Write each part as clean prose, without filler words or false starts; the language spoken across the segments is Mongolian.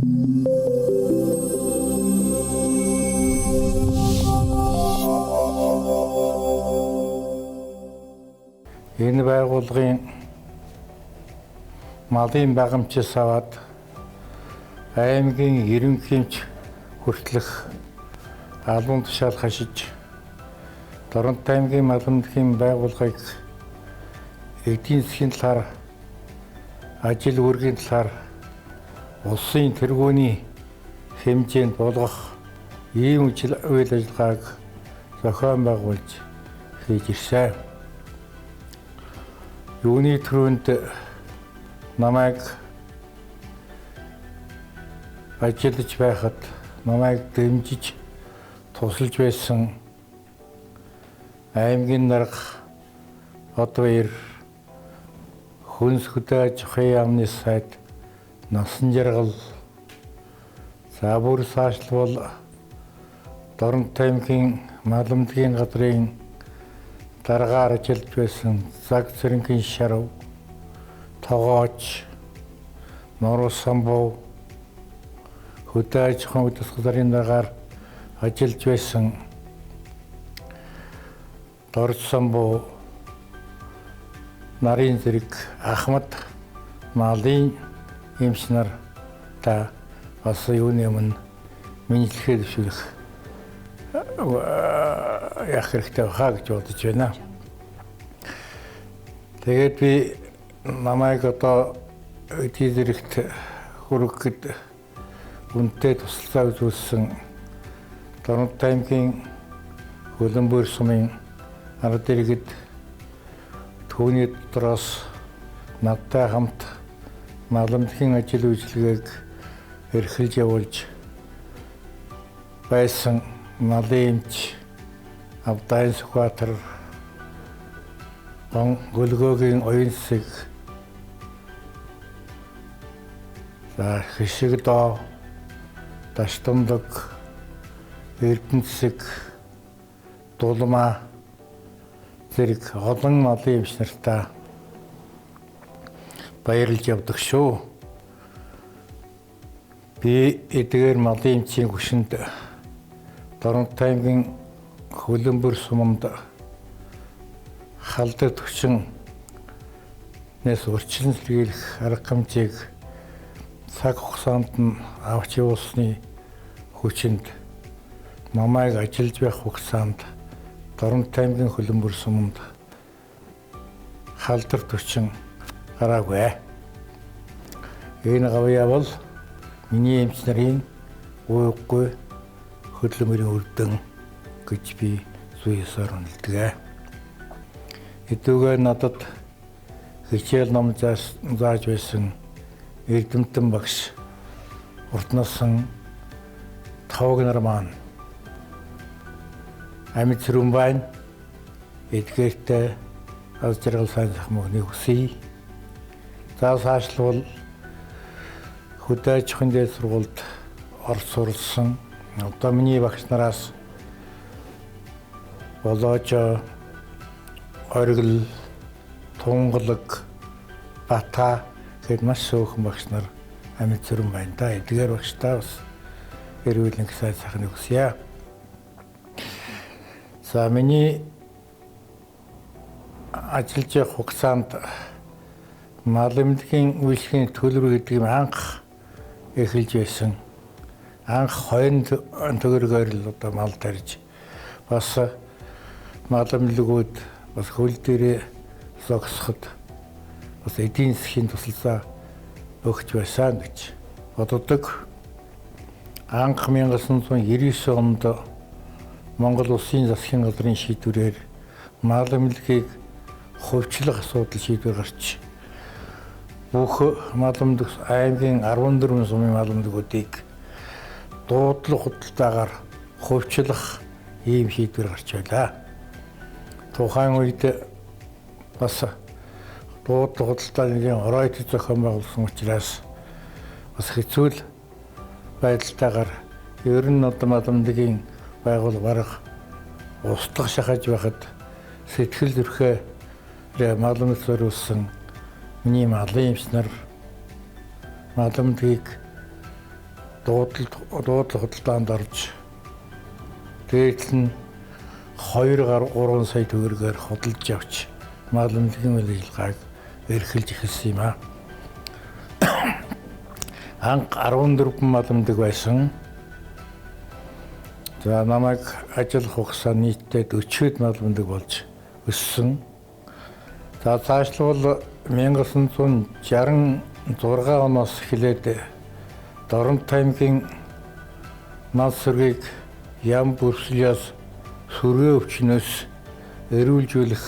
Энэ байгууллагын малын багамчаас аваад аймгийн ерөнхий эмч хүртэлх албан тушаал хашиж Дорнот аймгийн маламжлагын байгууллагыг эдийн засгийн талаар ажил үүргийн талаар улсын тэргүүний хэмжээнд болгох ийм үйл ажиллагааг зохион байгуулж хийж ирсэн. Юуны түрүүнд намайг ажиллаж байхад намайг дэмжиж тусалж байсан аймгийн дарга Одбаяр Хүнс хөдөө аж ахуйн яамны сайд Насан жаргал за бүр цаашлбал Дорнот аймгийн маламжлагын газрын даргаар ажиллаж байсан Заг Цэрэнгийн Шарав, Тогооч, Норус Самбуу хөдөө аж ахуйн удирдах газрын даргаар ажиллаж байсан Дорж Самбуу, Нарын зэрэг Ахмад малын эмч нар та бас юуны өмнө мэдлэгээ дэвшүүлэх яах хэрэгтэй хаа гэж бодож байна. Тэгээд би намайг одоо эдийн зэрэгт хүргэхэд үнэтэй туслалцаа үзүүлсэн Дорнот аймгийн Хөлбөмбөр сумын ард иргэд түүний дотроос надтай хамт маламжлагын ажил үйлчилгээг эрхэлж явуулж байсан малын эмч Авдайн Сүхбаатар, Гөлгөөгийн оюун засаг, за Хишигдоо, Даштамдаг, Эрдэнэсэг, Дулмаа зэрэг олон малын эмч нартаа баярлж явдаг шүү. Би эдгээр малын эмчийн хүчинд Дорнот аймгийн Хөлбөмбөр суманд халдвар төвчин нэс урьдчилан сэргийлэх арга хэмжээг цаг хугацаанд нь авч явуулсны хүчинд намайг ажиллаж байх хугацаанд Дорнот аймгийн Хөлбөмбөр суманд халдвар төвчин гараагүй. Энэ гавьяа бол миний эмч нарын ууггүй хөдөлмөрийн үрдэн гэж би зүйсээр үнэлдэг. Хэдүүгээр надад хичээл ном зааж байсан Эрдэмтэн багш уртнасан тавг нар маань амьд сүрэн байна. Эдгээртэй аз жаргал сайн сайхан мөхнийг хүсье. За цаашлбал хөдөө аж ахуйн дээд сургуульд орж суралцсан одоо миний багш нараас болооч Оргил, Тунгалаг, Бата гэд маш сөөхөн багш нар амьд сүрэн байна да. Эдгээр багштай бас эрүүл нэг сайн сайхан хүсье. За миний ажиллаж явах хугацаанд маламжлагын үйлчлэгийн төлбөр гэдэг юм анх эхэлж байсан. Анх 20 төгрөгөөр л одоо мал тарьж бас маламжлагууд бас хөл дээрээ зогсоход бас эдийн засгийн тусалцаа өгч байсан гэж боддог. Анх 1999 онд Монгол Улсын засгийн газрын шийдвэрээр маламжлагыг хувьчлах асуудал шийдвэр гарч бүх маламжлаг аймгийн 14 сумын маламжлагуудыг дуудлага худалдаагаар хувьчлах ийм шийдвэр гарч байлаа. Тухайн үед бас дуудлага худалдааны оройд зохион байгуулсан учраас бас хэцүү л байдалтайгаар ер нь одоо маламжлагын байгууллага устгах шахаж байхад сэтгэл зүрхээ маламж зориулсан миний малын эмч нар маламжлагыг дуудлага худалдаанд орж дээдл нь 2 гаруй 3 сая төгрөгөөр худалдаж авч мал эмнэлгийн үйл ажиллагааг эрхэлж эхэлсэн юм аа. Анх 14 мал эмнэлэг байсан. За намайг ажиллах хугацаа нийтдээ 40 мал эмнэлэг болж өссөн. За цаашлбал 1966 оноос эхлээд Доронт аймгийн мал сүргийг яам бүрслээс сүргээ өвчнөөс эрүүлжүүлэх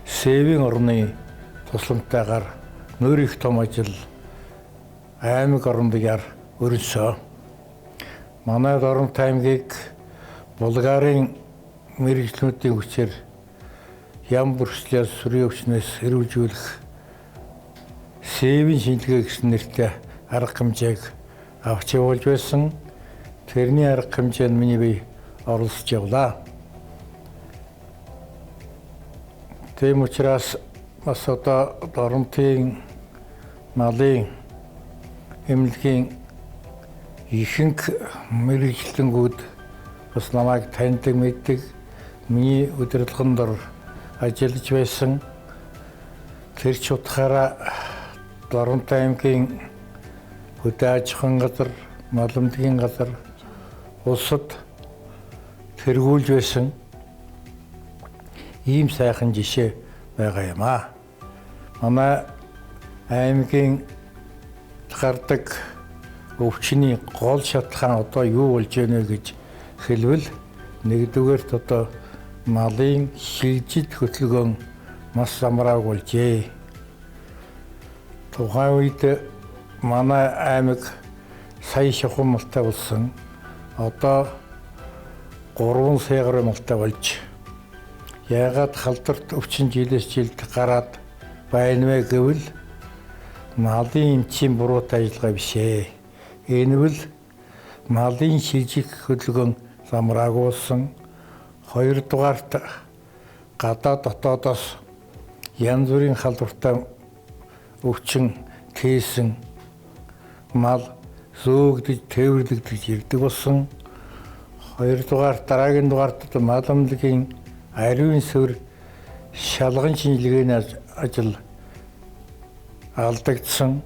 Сэвийн орны тусламжтайгаар нөр их том ажил аймаг орнодоор өрнөсөө. Манай Доронт аймгийг Булгарын мэргэжлүүдийн хүчээр яам бүрслээс сүргээ өвчнөөс эрүүлжүүлэх Сэвийн шинжилгээ гэсэн нэртэй арга хэмжээг авч явуулж байсан. Тэрний арга хэмжээнд миний бие оролцож явлаа. Тийм учраас бас одоо Доронтын малын эмнэлгийн ихэнх мэргэжлэнгүүд бас намайг таньдаг мэддэг. Миний удирдлаганд ор ажиллаж байсан. Тэр ч утгаараа Доронт аймгийн хөдөө аж ахуйн газар, мал эмнэлгийн газар улсад тэргүүлж байсан ийм сайхан жишээ байгаа юм аа. Манай аймгийн гардаг өвчний гол шалтгаан одоо юу болж байна гэж хэлвэл нэгдүгээрт одоо малын шилжид хөтөлгөөн маш самрааг болжээ. Тухайн үед манай аймаг сая шахуун малтай болсон. Одоо 3 сая гаруй малтай болж яагаад халдварт өвчин жилээс жилд гараад байна вэ гэвэл малын эмчийн буруутай ажиллагаа биш ээ. Энэ бол малын шилжих хөдөлгөөн замраагуулсан. Хоёрдугаарт гадаад дотоодоос янз бүрийн халдвартай өвчин тээсэн мал зөөгдөж тээвэрлэгдэж ирдэг болсон. Хоёрдугаар дараагийн дугаарт мал эмнэлгийн ариун сүр шалган шинжилгээний ажил алдагдсан.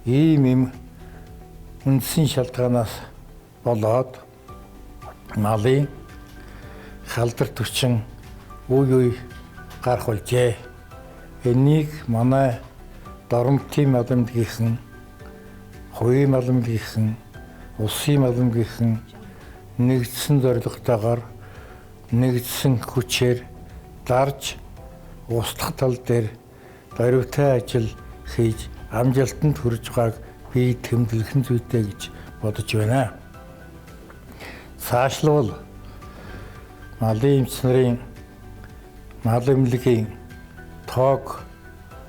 Ийм үндсэн шалтгаанаас болоод малын халдварт өвчин үе гарах болжээ. Энийг манай Доронтын мал эмнэлгийнхэн, хувийн мал эмнэлгийнхэн, улсын мал эмнэлгийнхэн нэгдсэн зорилготойгоор нэгдсэн хүчээр дарж устгах тал дээр даруйтай ажил хийж амжилтанд хүрэж байгааг би тэмдэглэх зүйтэй гэж бодож байна. Цаашлбал малын эмч нарын мал эмнэлгийн тоог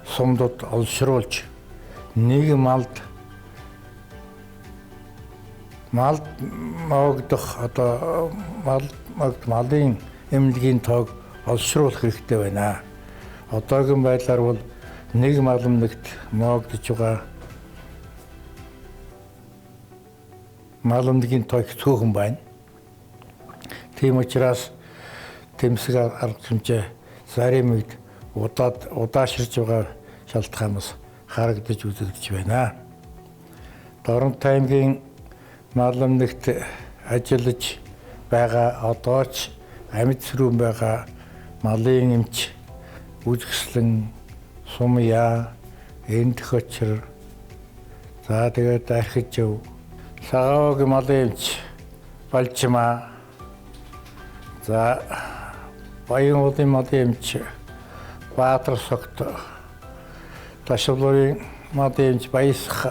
сумдад олшруулж нэг малд могдох одоо малын эмнэлгийн тоог олшруулах хэрэгтэй байна. Одоогийн байдлаар бол нэг мал эмнэлэгт могдож байгаа мал эмнэлгийн тоог цөөхөн байна. Тийм учраас тэмцэг арга хэмжээ зарим үед удаашрж байгаа шалтгаанаас харагдаж үзэгдэж байна. Доронт аймгийн мал эмнэлэгт ажиллаж байгаа одоо ч амьд сүрүүн байгаа малын эмч үзэсгэлэн Сумья, Эндхочр, за тэгээд Архижив, Сагаогийн малын эмч Балчмаа, за Баян уулын малын эмч Баатарсогт, Ташвлын малын эмч Баясх,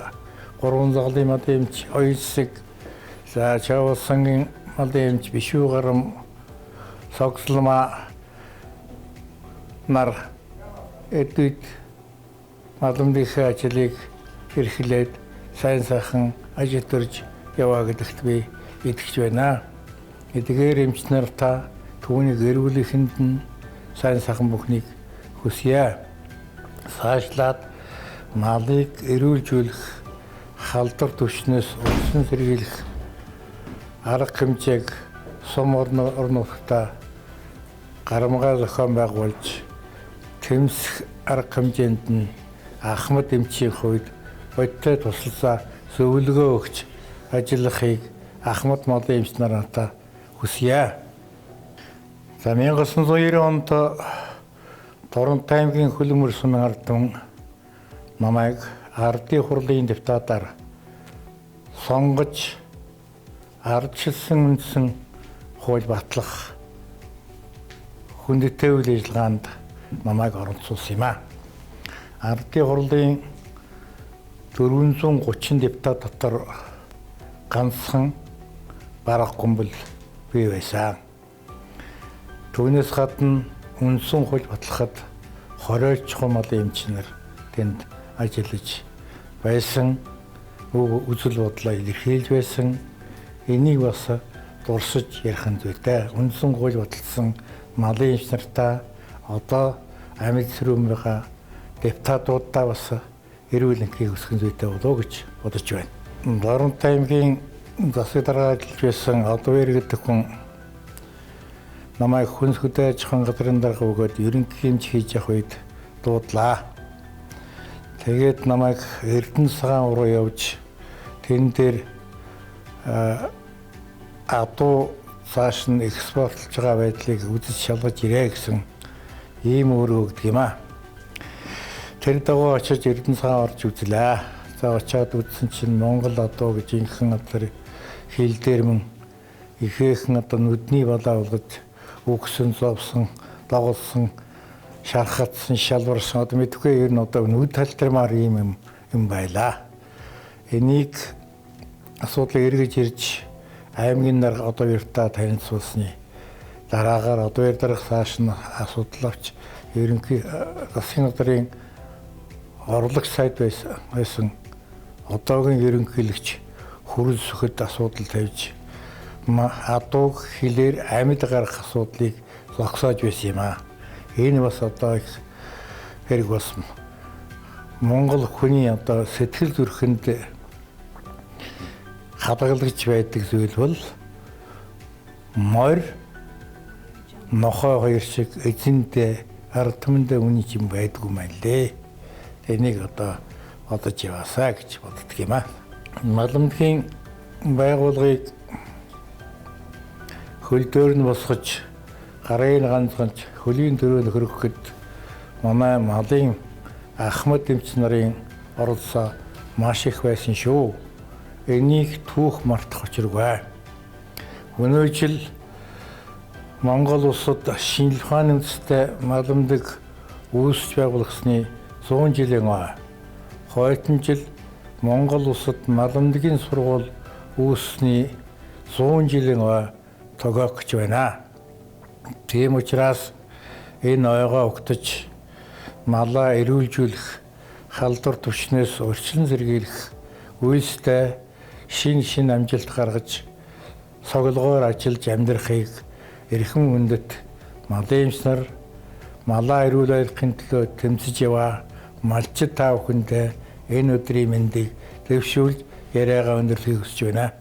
Гурван загалын малын эмч Ойсэг, за Чавалсангийн малын эмч Бишүүгарам, Согслма нар эдгүйд мал эмнэлгийн ажлыг эрхлээд сайн сайхан ажиллаж яваа гэдэгт би итгэж байна. Эдгээр эмч нар та түүнийг эрүүлэхэнд нь сайн сайхан бүхнийг хүсье. Цаашлаад малыг эрүүлжүүлэх халдвар түвшнээс урьдчилан сэргийлэх арга хэмжээг сум орнуудаа гарамгаа зохион байгуулж тэмцэх арга хэмжээнд нь Ахмад эмчийн хувьд бодтой тусалцаа зөвлөгөө өгч ажиллахыг Ахмад малын эмч нар надад хүсье. За 1990 онд Торонто аймгийн Хөлмөр сумын ардын намайг ардын хурлын депутатаар сонгож ардчилсан үндсэн хууль батлах хүндэтгэл үйл ажиллагаанд намайг оролцуулсан юм а. Ардын хурлын 430 депутат дотор ганцхан бараг гомбол бий байсан. Түүнээс гадна үндсэн хууль батлахад 20 чухал малын эмч нар тэнд ажиллаж байсан. Үзэл бодлоо илэрхийлж байсан. Энийг бас дурсаж ярих нь зүйтэй. Үндсэн хууль баталсан малын эмч нартаа одоо амьд сэрүүн байгаа депутатуудаа бас эрүүл энхийг өсгөх зүйтэй болов гэж бодож байна. Торонто аймгийн засаг дарга ажиллаж байсан Одвэр гэдэг хүн намайг хүнс хөдөө аж ахуйн газрын дарга өгөөд ерөнхий хэмж хийж явах үед дуудлаа. Тэгээд намайг Эрдэнэ цагаан руу явж тэн дээр адуу цааш нь экспортлж байгаа байдлыг үзэж шалгаж ирээ гэсэн ийм өөрөө өгдөг юм а. Тэр дагуу очиж Эрдэнэ цагаан орж үзлээ. За очиад үзсэн чинь Монгол адуу гэж инхэн газар хил дээр мөн ихээхэн одоо нүдний балаа болгож үгсэн, зовсон, дагуулсан, шархатсан, шалварсан одоо мэдгүй ер нь одоо нүд талтармаар ийм юм байлаа. Энийг асуудлыг эргэж ирж аймгийн дарга одоо яртаа танилцуулсны дараагаар одоо яр дарга цааш нь асуудал авч ерөнхий засгийн газрын орлогч сайд байсан одоогийн ерөнхийлөгч хүрэл сүхэд асуудал тавьж адууг хилээр амьд гарах асуудлыг зогсоож байсан юм а. Энэ бас одоо их хэрэг бас Монгол хүний одоо сэтгэл зүрхэнд хадгалагч байдаг зүйл бол морь нохой хоёр шиг эзэндээ ард түмэндээ үний юм байдгүй мэн лээ. Энийг одоо бодож яваасаа гэж боддөг юм а. Маламгийн байгууллагыг хөл дээр нь босгож гарын ганцганч хөлийн дөрөв хөрөхөд манай малын Ахмад эмч нарын оролцоо маш их байсан шүү. Энийг түүх мартах учиргүй. Өнөө жил Монгол улсад шинжлэх ухааны үндэстэй маламдаг үүсч байгуулагдсны 100 жилийн хойдон жил Монгол улсад маламдгийн сургууль үүссний 100 жилийн тогоох гэж байна. Тийм учраас энэ ойгоо өгтөж малаа эрүүлжүүлэх, халдвар түвшнээс урьдчилан сэргийлэх үйлстэй шин амжилт гаргаж цоглогоор ажиллаж амьдрахыг эрхэм хүндэт малын эмч нар малаа эрүүл байхын төлөө тэмцэж яваа малчид та бүхэндээ энэ өдрийн мэндийг дэвшүүлж яриагаа өндөрлөхийг хүсэж байна.